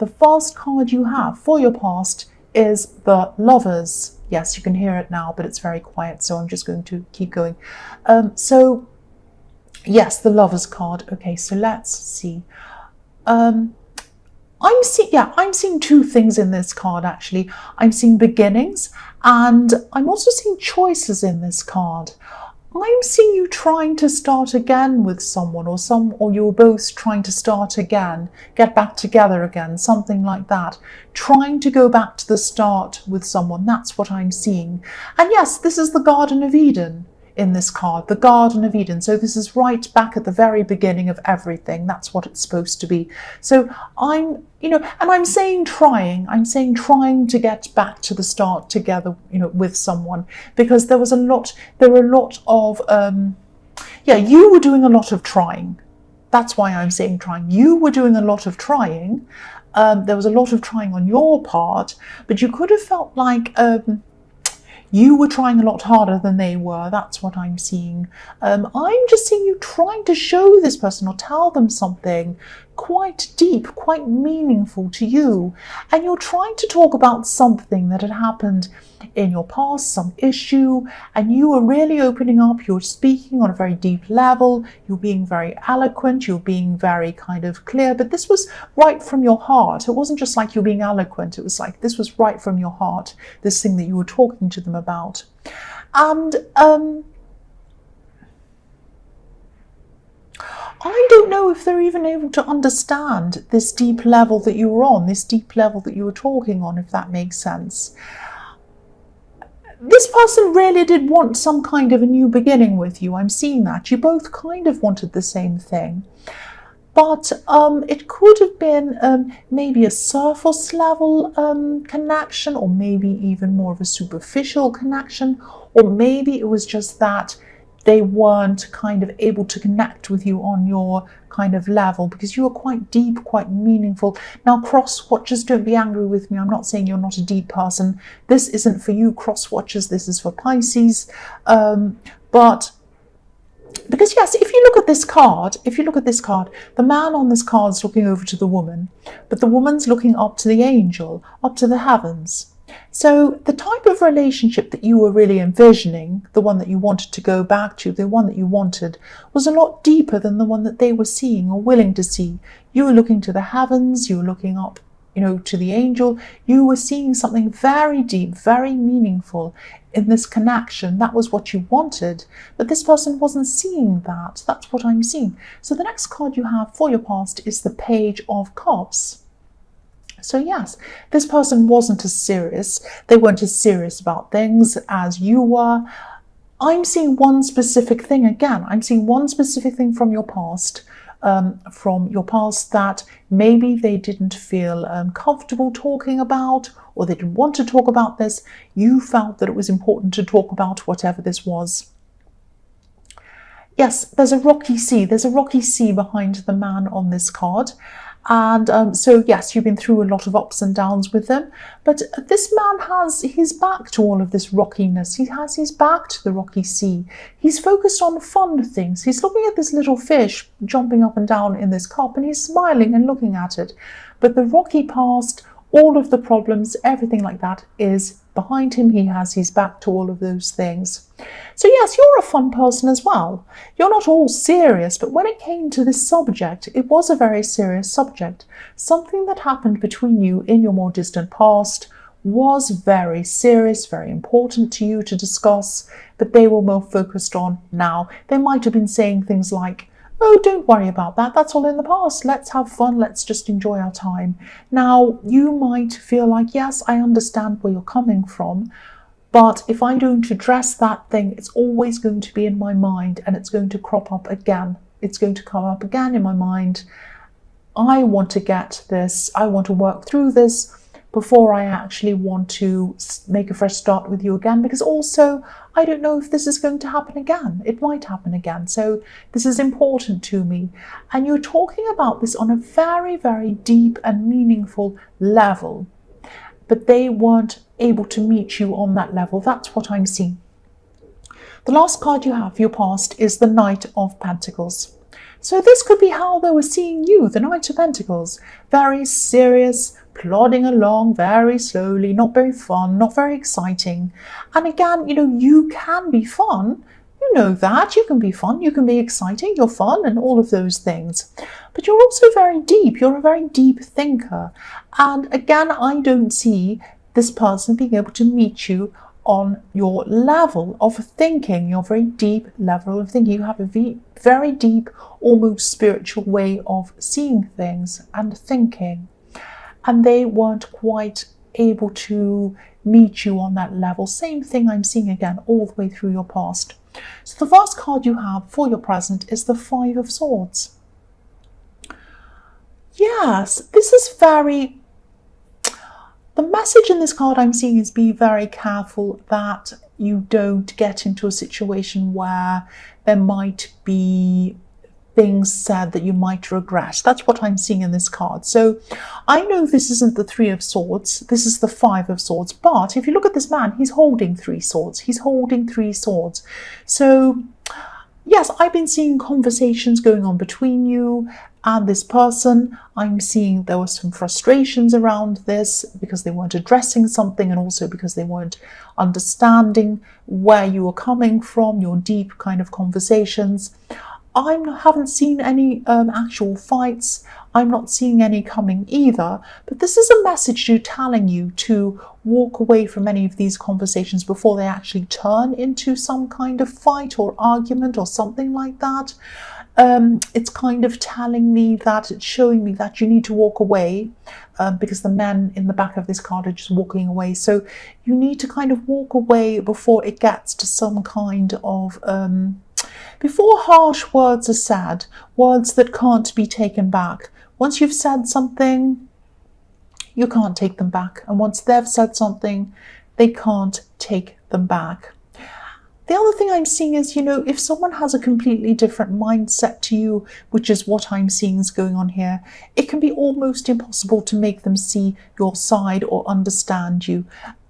the first card you have for your past is the Lovers. Yes, you can hear it now, but it's very quiet, so I'm just going to keep going. So yes, the Lovers card. Okay, so let's see. I'm seeing two things in this card, actually. I'm seeing beginnings, and I'm also seeing choices in this card. I'm seeing you trying to start again with someone, or you're both trying to start again, get back together again, something like that. Trying to go back to the start with someone. That's what I'm seeing. And yes, this is the Garden of Eden in this card, the Garden of Eden. So this is right back at the very beginning of everything. That's what it's supposed to be. So and I'm saying trying to get back to the start together, with someone, because there were a lot of, you were doing a lot of trying. That's why I'm saying trying. You were doing a lot of trying. There was a lot of trying on your part, but you could have felt like, you were trying a lot harder than they were. That's what I'm seeing. I'm just seeing you trying to show this person or tell them something quite deep, quite meaningful to you. And you're trying to talk about something that had happened in your past, some issue, and you were really opening up. You're speaking on a very deep level. You're being very eloquent. You're being very kind of clear. But this was right from your heart. It wasn't just like you're being eloquent. It was like this was right from your heart, this thing that you were talking to them about. And I don't know if they're even able to understand this deep level that you were on, this deep level that you were talking on, if that makes sense. This person really did want some kind of a new beginning with you. I'm seeing that. You both kind of wanted the same thing. But it could have been maybe a surface level connection, or maybe even more of a superficial connection, or maybe it was just that they weren't kind of able to connect with you on your kind of level, because you were quite deep, quite meaningful. Now, cross watchers, don't be angry with me. I'm not saying you're not a deep person. This isn't for you, cross watchers. This is for Pisces. But because yes, if you look at this card, the man on this card is looking over to the woman, but the woman's looking up to the angel, up to the heavens. So the type of relationship that you were really envisioning, the one that you wanted to go back to, the one that you wanted, was a lot deeper than the one that they were seeing or willing to see. You were looking to the heavens, you were looking up, to the angel. You were seeing something very deep, very meaningful in this connection. That was what you wanted, but this person wasn't seeing that. That's what I'm seeing. So the next card you have for your past is the Page of Cups. So yes, this person wasn't as serious. They weren't as serious about things as you were. I'm seeing one specific thing again. I'm seeing one specific thing from your past, that maybe they didn't feel comfortable talking about, or they didn't want to talk about this. You felt that it was important to talk about whatever this was. Yes, there's a rocky sea. There's a rocky sea behind the man on this card. And so yes, you've been through a lot of ups and downs with them, but this man has his back to all of this rockiness. He has his back to the rocky sea. He's focused on fun things. He's looking at this little fish jumping up and down in this cup, and he's smiling and looking at it. But the rocky past, all of the problems, everything like that is behind him. He has his back to all of those things. So yes, you're a fun person as well. You're not all serious, but when it came to this subject, it was a very serious subject. Something that happened between you in your more distant past was very serious, very important to you to discuss, but they were more focused on now. They might have been saying things like, oh, don't worry about that. That's all in the past. Let's have fun. Let's just enjoy our time. Now, you might feel like, yes, I understand where you're coming from, but if I don't address that thing, it's always going to be in my mind, and it's going to crop up again. It's going to come up again in my mind. I want to get this. I want to work through this before I actually want to make a fresh start with you again, because also I don't know if this is going to happen again. It might happen again. So this is important to me. And you're talking about this on a very, very deep and meaningful level, but they weren't able to meet you on that level. That's what I'm seeing. The last card you have for your past is the Knight of Pentacles. So this could be how they were seeing you, the Knight of Pentacles. Very serious, plodding along very slowly, not very fun, not very exciting. And again, you can be fun. You know that. You can be fun, you can be exciting, you're fun, and all of those things. But you're also very deep. You're a very deep thinker. And again, I don't see this person being able to meet you on your level of thinking, your very deep level of thinking. You have a very deep, almost spiritual way of seeing things and thinking. And they weren't quite able to meet you on that level. Same thing I'm seeing again all the way through your past. So the first card you have for your present is the Five of Swords. Yes, this is very... The message in this card I'm seeing is be very careful that you don't get into a situation where there might be things said that you might regret. That's what I'm seeing in this card. So I know this isn't the Three of Swords, this is the Five of Swords, but if you look at this man, he's holding three swords. He's holding three swords. So yes, I've been seeing conversations going on between you and this person. I'm seeing there were some frustrations around this because they weren't addressing something, and also because they weren't understanding where you were coming from, your deep kind of conversations. I haven't seen any actual fights. I'm not seeing any coming either. But this is a message telling you to walk away from any of these conversations before they actually turn into some kind of fight or argument or something like that. It's kind of telling me that, it's showing me that you need to walk away because the men in the back of this card are just walking away. So you need to kind of walk away before it gets to some kind of... before harsh words are said, words that can't be taken back. Once you've said something, you can't take them back. And once they've said something, they can't take them back. The other thing I'm seeing is, if someone has a completely different mindset to you, which is what I'm seeing is going on here, it can be almost impossible to make them see your side or understand you.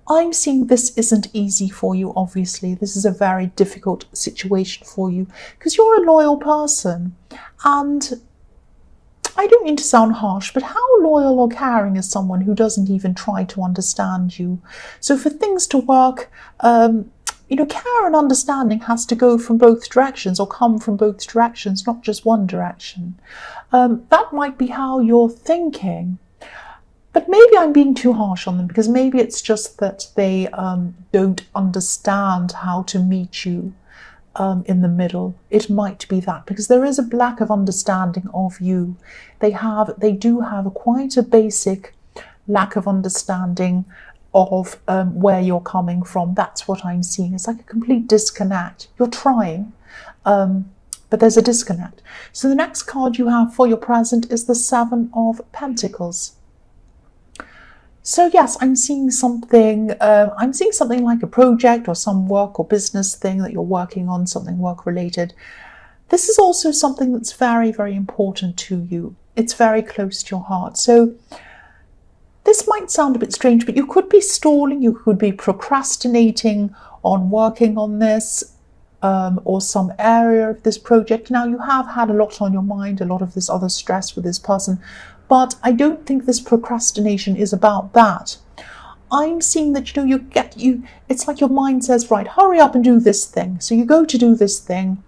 I'm seeing this isn't easy for you, obviously. This is a very difficult situation for you because you're a loyal person. And I don't mean to sound harsh, but how loyal or caring is someone who doesn't even try to understand you? So for things to work, care and understanding has to go from both directions, or come from both directions, not just one direction. That might be how you're thinking. But maybe I'm being too harsh on them, because maybe it's just that they don't understand how to meet you in the middle. It might be that, because there is a lack of understanding of you. They do have quite a basic lack of understanding of where you're coming from. That's what I'm seeing. It's like a complete disconnect. You're trying, but there's a disconnect. So the next card you have for your present is the Seven of Pentacles. So yes, I'm seeing something like a project or some work or business thing that you're working on, something work related. This is also something that's very, very important to you. It's very close to your heart. So this might sound a bit strange, but you could be stalling, you could be procrastinating on working on this or some area of this project. Now, you have had a lot on your mind, a lot of this other stress with this person, but I don't think this procrastination is about that. I'm seeing that, it's like your mind says, right, hurry up and do this thing. So you go to do this thing,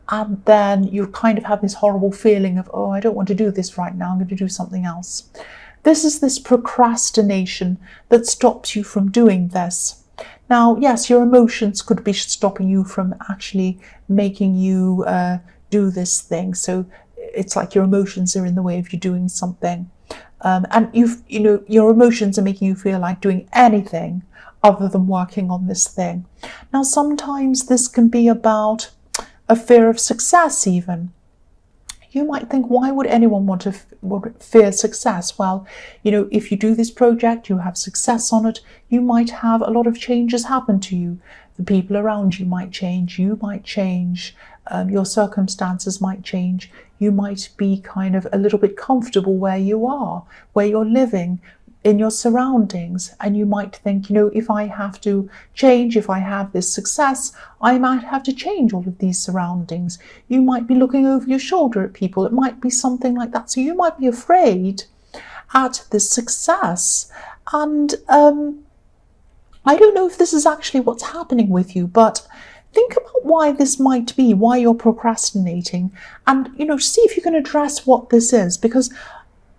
and then you kind of have this horrible feeling of, oh, I don't want to do this right now, I'm going to do something else. This is this procrastination that stops you from doing this. Now, yes, your emotions could be stopping you from actually making you do this thing. So it's like your emotions are in the way of you doing something. And your emotions are making you feel like doing anything other than working on this thing. Now, sometimes this can be about a fear of success even. You might think, why would anyone want to fear success? Well, if you do this project, you have success on it, you might have a lot of changes happen to you. The people around you might change, you might change, your circumstances might change. You might be kind of a little bit comfortable where you are, where you're living. in your surroundings, and you might think, if I have to change, if I have this success, I might have to change all of these surroundings. You might be looking over your shoulder at people. It might be something like that. So you might be afraid at this success. And I don't know if this is actually what's happening with you, but think about why this might be, why you're procrastinating, and see if you can address what this is, because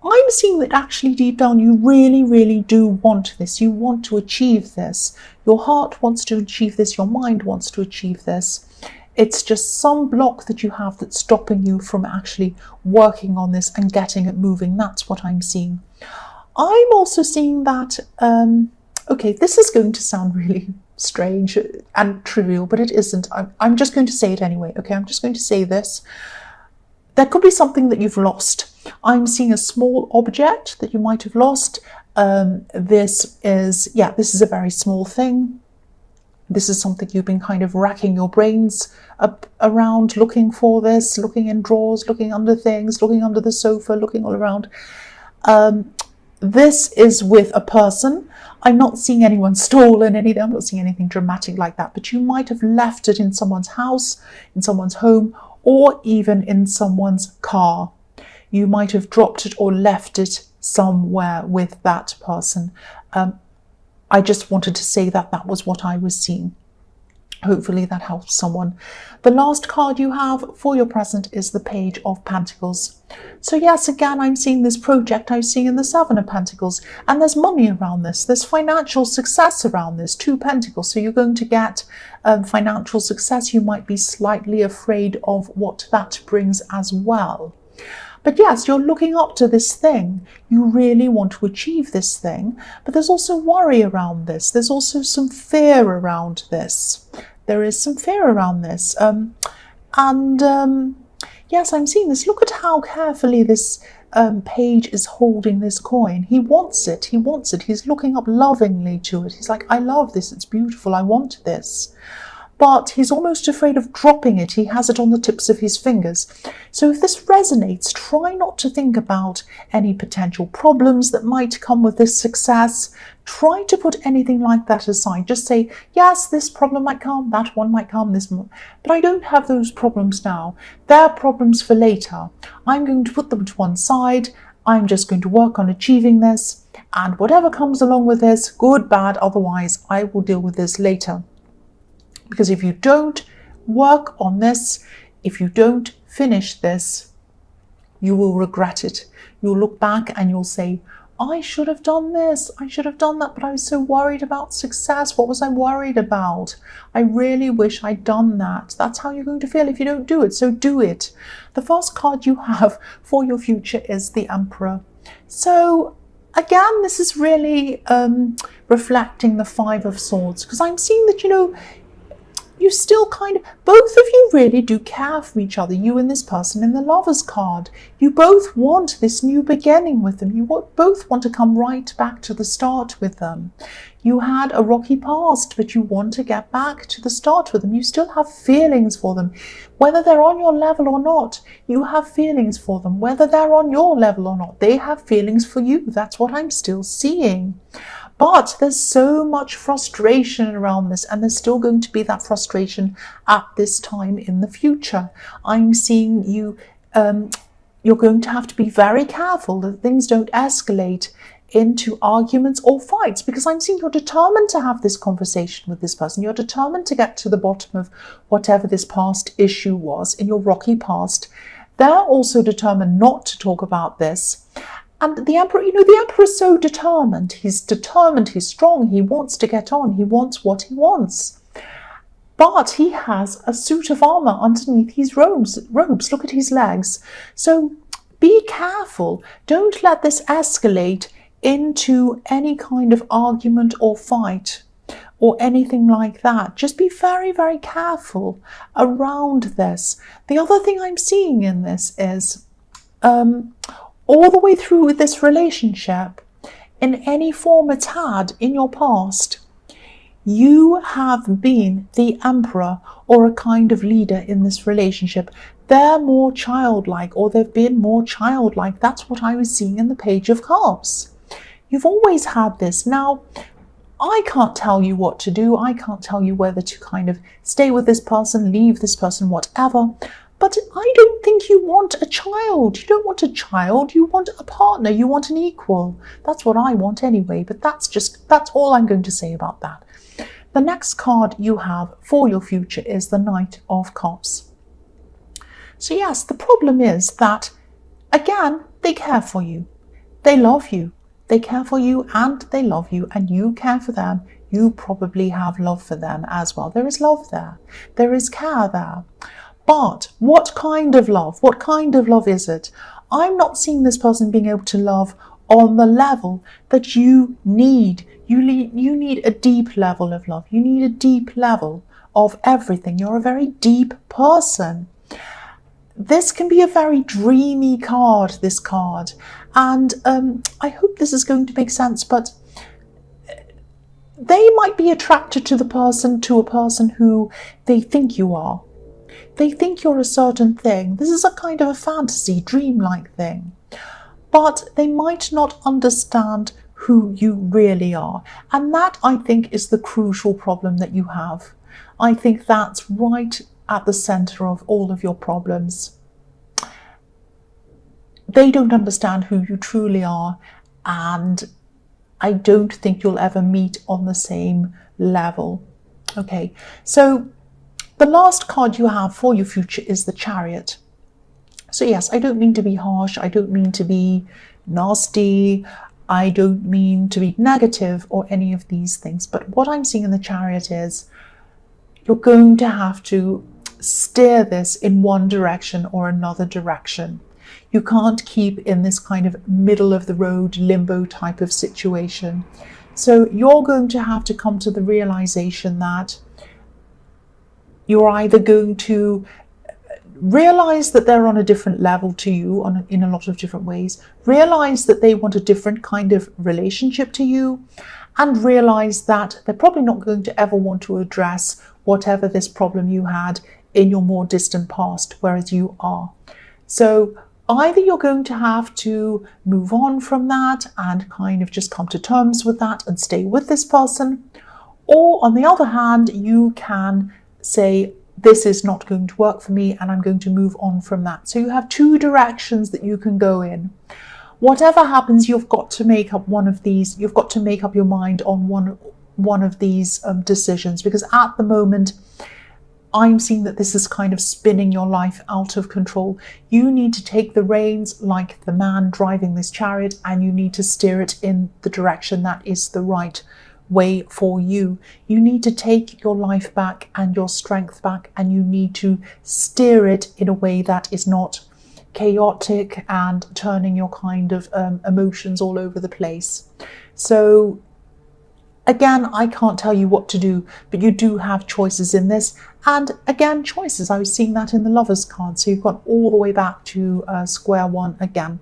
I'm seeing that actually deep down you really, really do want this. You want to achieve this. Your heart wants to achieve this. Your mind wants to achieve this. It's just some block that you have that's stopping you from actually working on this and getting it moving. That's what I'm seeing. I'm also seeing that, okay, this is going to sound really strange and trivial, but it isn't. I'm just going to say it anyway. Okay, I'm just going to say this. There could be something that you've lost. I'm seeing a small object that you might have lost. This is a very small thing. This is something you've been kind of racking your brains up around, looking for this, looking in drawers, looking under things, looking under the sofa, looking all around. This is with a person. I'm not seeing anyone stolen anything. I'm not seeing anything dramatic like that, but you might have left it in someone's house, in someone's home, or even in someone's car. You might have dropped it or left it somewhere with that person. I just wanted to say that that was what I was seeing. Hopefully that helps someone. The last card you have for your present is the Page of Pentacles. So yes, again, I'm seeing this project. I'm seeing in the Seven of Pentacles, and there's money around this. There's financial success around this. Two Pentacles. So you're going to get financial success. You might be slightly afraid of what that brings as well. But yes, you're looking up to this thing. You really want to achieve this thing. But there's also worry around this. There's also some fear around this. There is some fear around this. Yes, I'm seeing this. Look at how carefully this page is holding this coin. He wants it. He wants it. He's looking up lovingly to it. He's like, I love this. It's beautiful. I want this. But he's almost afraid of dropping it. He has it on the tips of his fingers. So if this resonates, try not to think about any potential problems that might come with this success. Try to put anything like that aside. Just say, yes, this problem might come, that one might come, but I don't have those problems now. They're problems for later. I'm going to put them to one side. I'm just going to work on achieving this. And whatever comes along with this, good, bad, otherwise, I will deal with this later. Because if you don't work on this, if you don't finish this, you will regret it. You'll look back and you'll say, I should have done this, I should have done that, but I was so worried about success. What was I worried about? I really wish I'd done that. That's how you're going to feel if you don't do it, so do it. The first card you have for your future is the Emperor. So again, this is really reflecting the Five of Swords, because I'm seeing that, you still both of you really do care for each other, you and this person in the Lovers card. You both want this new beginning with them. You both want to come right back to the start with them. You had a rocky past, but you want to get back to the start with them. You still have feelings for them. Whether they're on your level or not, you have feelings for them. Whether they're on your level or not, they have feelings for you. That's what I'm still seeing. But there's so much frustration around this, and there's still going to be that frustration at this time in the future. I'm seeing you, you're going to have to be very careful that things don't escalate into arguments or fights, because I'm seeing you're determined to have this conversation with this person. You're determined to get to the bottom of whatever this past issue was in your rocky past. They're also determined not to talk about this. And the Emperor, the Emperor is so determined. He's determined, he's strong, he wants to get on, he wants what he wants. But he has a suit of armor underneath his robes. Look at his legs. So be careful. Don't let this escalate into any kind of argument or fight or anything like that. Just be very, very careful around this. The other thing I'm seeing in this is all the way through this relationship, in any form it's had in your past, you have been the Emperor or a kind of leader in this relationship. They're more childlike, or they've been more childlike. That's what I was seeing in the Page of Cups. You've always had this. Now, I can't tell you what to do. I can't tell you whether to kind of stay with this person, leave this person, whatever. But I don't think you want a child. You don't want a child. You want a partner. You want an equal. That's what I want anyway. But that's all I'm going to say about that. The next card you have for your future is the Knight of Cups. So yes, the problem is that, again, they care for you. They love you. They care for you and they love you, and you care for them. You probably have love for them as well. There is love there. There is care there. But what kind of love? What kind of love is it? I'm not seeing this person being able to love on the level that you need. You need a deep level of love. You need a deep level of everything. You're a very deep person. This can be a very dreamy card, this card. And I hope this is going to make sense, but they might be attracted to a person who they think you are. They think you're a certain thing. This is a kind of a fantasy, dreamlike thing. But they might not understand who you really are. And that, I think, is the crucial problem that you have. I think that's right at the center of all of your problems. They don't understand who you truly are, and I don't think you'll ever meet on the same level. Okay, so the last card you have for your future is the Chariot. So yes, I don't mean to be harsh, I don't mean to be nasty, I don't mean to be negative or any of these things, but what I'm seeing in the Chariot is you're going to have to steer this in one direction or another direction. You can't keep in this kind of middle of the road limbo type of situation. So you're going to have to come to the realization that you're either going to realize that they're on a different level to you in a lot of different ways, realize that they want a different kind of relationship to you, and realize that they're probably not going to ever want to address whatever this problem you had in your more distant past, whereas you are. So either you're going to have to move on from that and kind of just come to terms with that and stay with this person, or on the other hand, you can say, this is not going to work for me and I'm going to move on from that. So you have two directions that you can go in. Whatever happens, you've got to make up one of these. You've got to make up your mind on one of these decisions, because at the moment, I'm seeing that this is kind of spinning your life out of control. You need to take the reins like the man driving this chariot, and you need to steer it in the direction that is the right way for you. You need to take your life back and your strength back, and you need to steer it in a way that is not chaotic and turning your kind of emotions all over the place. So again, I can't tell you what to do, but you do have choices in this. And again, choices, I was seeing that in the Lovers card. So you've gone all the way back to square one again.